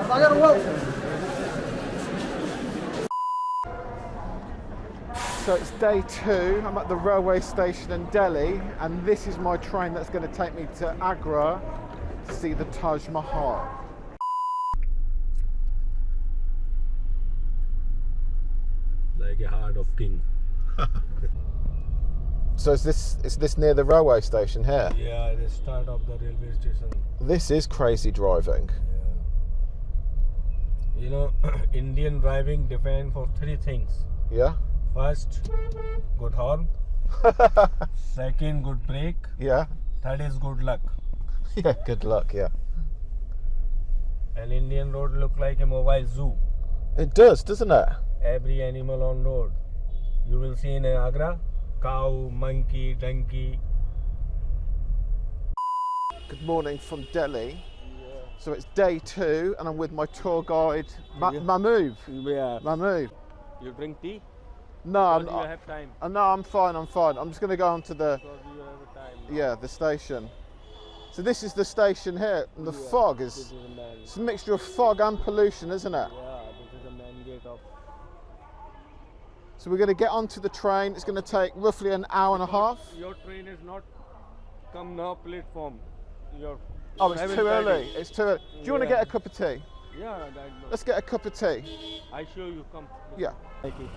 So it's day 2, I'm at the railway station in Delhi, and this is my train that's going to take me to Agra to see the Taj Mahal. Like a heart of king. So is this near the railway station here? Yeah, the start of the railway station. This is crazy driving. Yeah. You know, Indian driving depend for 3 things. Yeah? First, good horn. Second, good brake. Yeah? Third is good luck. Yeah, good luck, yeah. An Indian road look like a mobile zoo. It does, doesn't it? Every animal on road. You will see in Agra, cow, monkey, donkey. Good morning from Delhi. Yeah. So it's day 2 and I'm with my tour guide, Mahmood. Yeah. Mahmood. You drink tea? No, Do you have time? No, I'm fine. I'm just going to go on to the, Because you have time. the station. So this is the station here, and the fog is, it's a mixture of fog and pollution, isn't it? Yeah, this is the main gate of. So we're going to get onto the train. It's going to take roughly an hour and a half. Your train is not come now platform. Oh, it's too early. It's too early. Do you want to get a cup of tea? Yeah, Let's get a cup of tea. I show you. Come. Yeah. Thank you.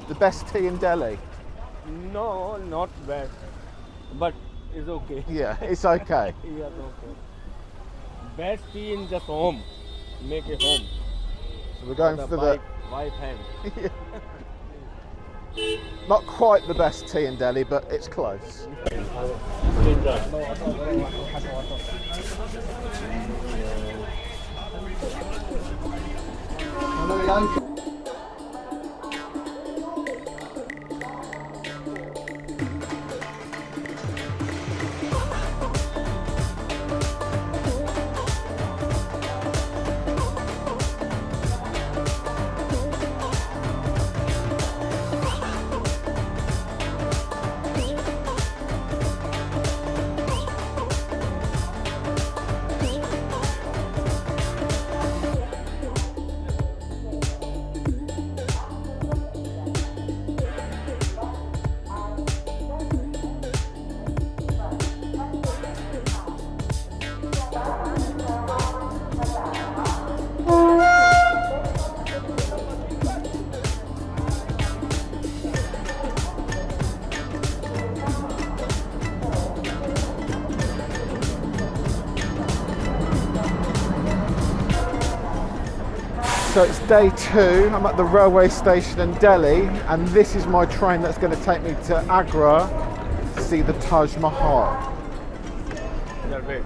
The best tea in Delhi. No, not bad, but it's okay. Yeah, it's okay. Yeah, okay. Best tea in just home. Make a home. So we're going for the wife hand. Not quite the best tea in Delhi, but it's close. So it's day 2, I'm at the railway station in Delhi, and this is my train that's going to take me to Agra to see the Taj Mahal. Wait.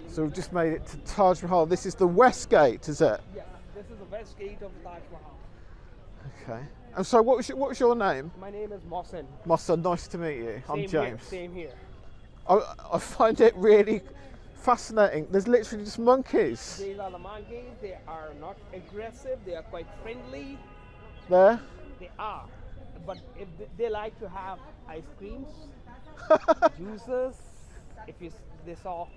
So we've just made it to Taj Mahal. This is the west gate, is it? Yeah, this is the west gate of Taj Mahal. Okay. And so what was your name? My name is Mohsen. Mohsen, nice to meet you. I'm James. Same here. I find it really fascinating. There's literally just monkeys. These are the monkeys. They are not aggressive. They are quite friendly. There? They are. But if they like to have ice creams, juices, they saw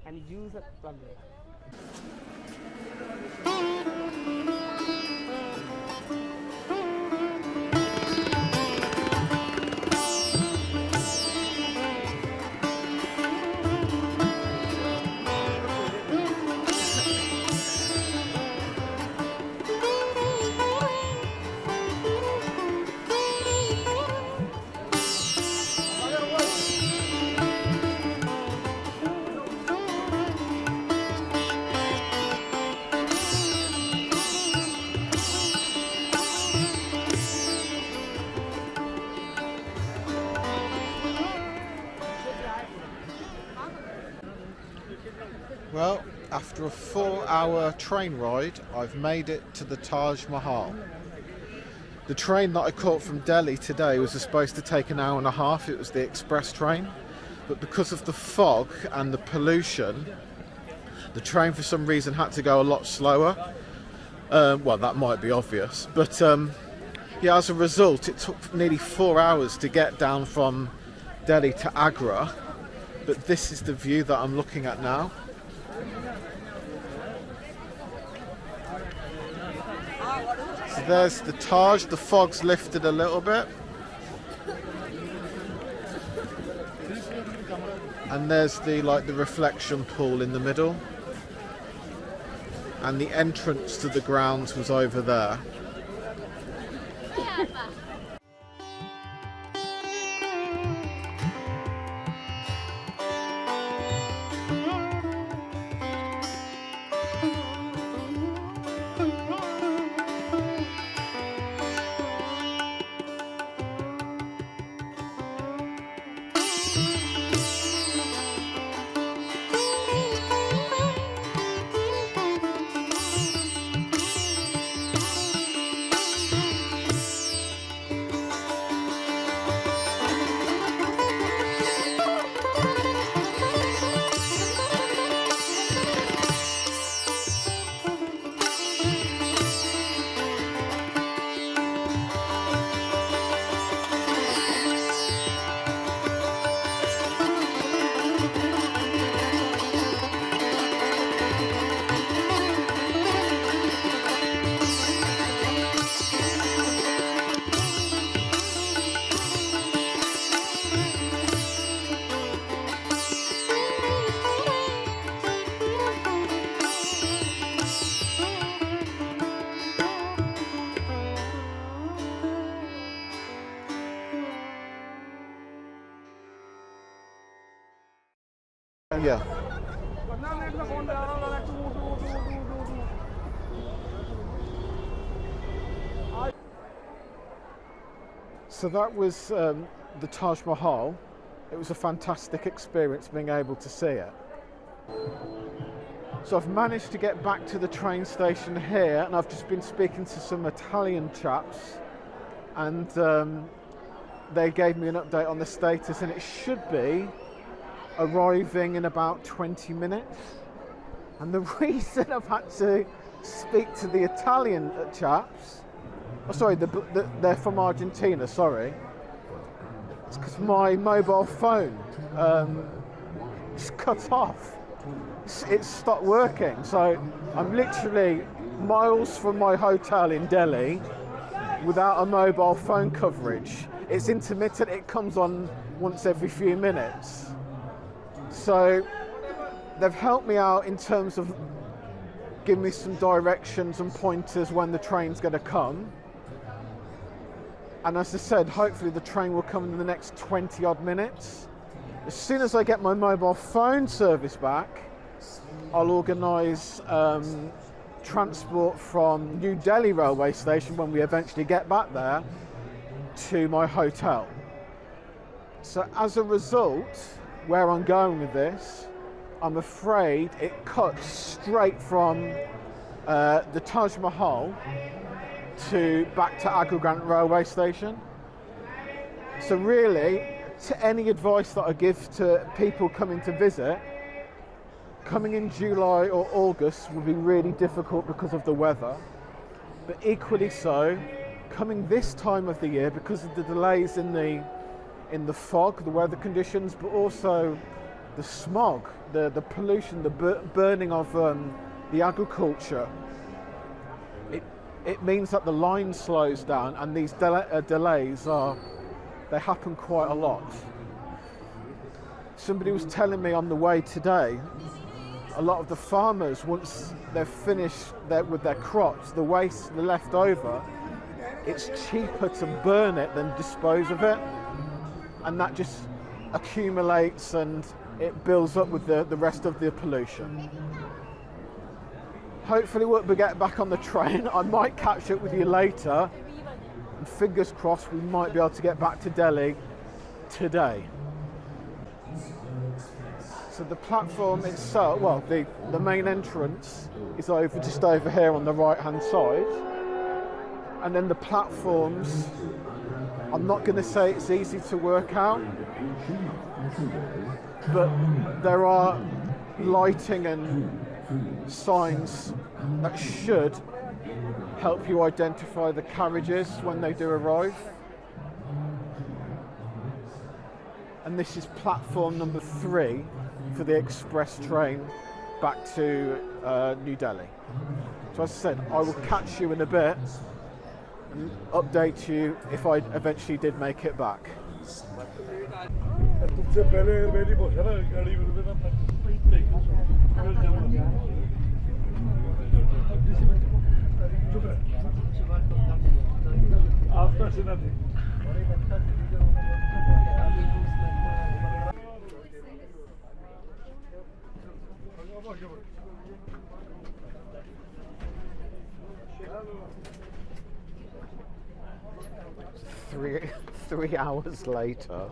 any juice at London. Well, after a 4-hour train ride, I've made it to the Taj Mahal. The train that I caught from Delhi today was supposed to take an hour and a half. It was the express train. But because of the fog and the pollution, the train for some reason had to go a lot slower. Well, that might be obvious. But yeah, as a result, it took nearly 4 hours to get down from Delhi to Agra. But this is the view that I'm looking at now. So there's the Taj. The fog's lifted a little bit. And there's the reflection pool in the middle. And the entrance to the grounds was over there. Yeah. So that was the Taj Mahal. It was a fantastic experience being able to see it. So I've managed to get back to the train station here, and I've just been speaking to some Italian chaps, and they gave me an update on the status, and it should be arriving in about 20 minutes. And the reason I've had to speak to the Italian chaps, oh sorry, they're from Argentina, sorry, it's because my mobile phone is cut off. It's stopped working, so I'm literally miles from my hotel in Delhi without a mobile phone coverage. It's intermittent, it comes on once every few minutes. So they've helped me out in terms of giving me some directions and pointers when the train's going to come. And as I said, hopefully the train will come in the next 20 odd minutes. As soon as I get my mobile phone service back, I'll organise transport from New Delhi railway station when we eventually get back there to my hotel. So as a result, where I'm going with this, I'm afraid it cuts straight from the Taj Mahal to back to Agra railway station. So really, to any advice that I give to people coming to visit, coming in July or August will be really difficult because of the weather, but equally so, coming this time of the year because of the delays in the fog, the weather conditions, but also the smog, the pollution, the burning of the agriculture. It means that the line slows down, and these delays they happen quite a lot. Somebody was telling me on the way today, a lot of the farmers, once they're finished with their crops, the waste, the leftover, it's cheaper to burn it than dispose of it, and that just accumulates and it builds up with the rest of the pollution. Hopefully we'll get back on the train. I might catch up with you later, and fingers crossed we might be able to get back to Delhi today. So the platform itself, well, the main entrance is just over here on the right hand side, and then the platforms, I'm not going to say it's easy to work out, but there are lighting and signs that should help you identify the carriages when they do arrive. And this is platform number 3 for the express train back to New Delhi. So as I said, I will catch you in a bit and update you if I eventually did make it back. Three hours later,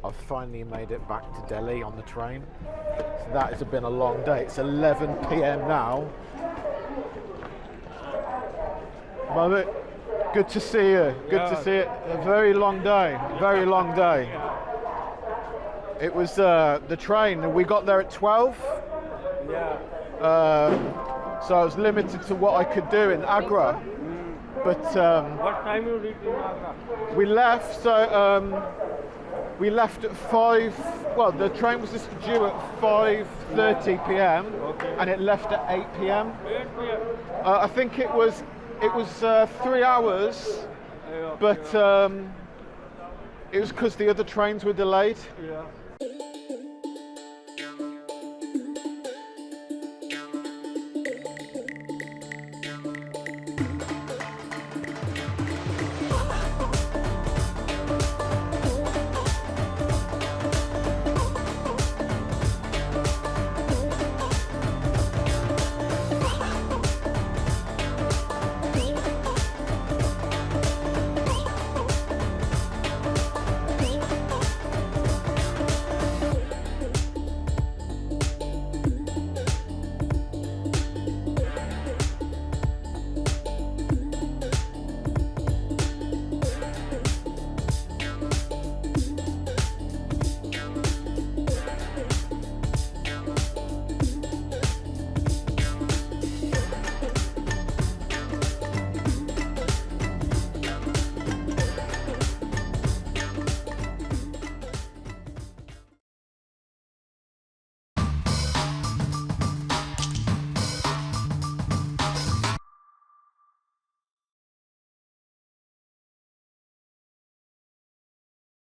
I've finally made it back to Delhi on the train. So that has been a long day. It's 11 p.m. now. Mother, good to see you. Good to see it. A very long day. Very long day. It was the train. We got there at 12. Yeah. So I was limited to what I could do in Agra. But What time you reached in Agra? we left. So we left at 5. Well, the train was just due at 5:30 p.m. Okay. and it left at 8 p.m. 8 p.m. I think it was 3 hours, Yeah. but it was because the other trains were delayed. Yeah.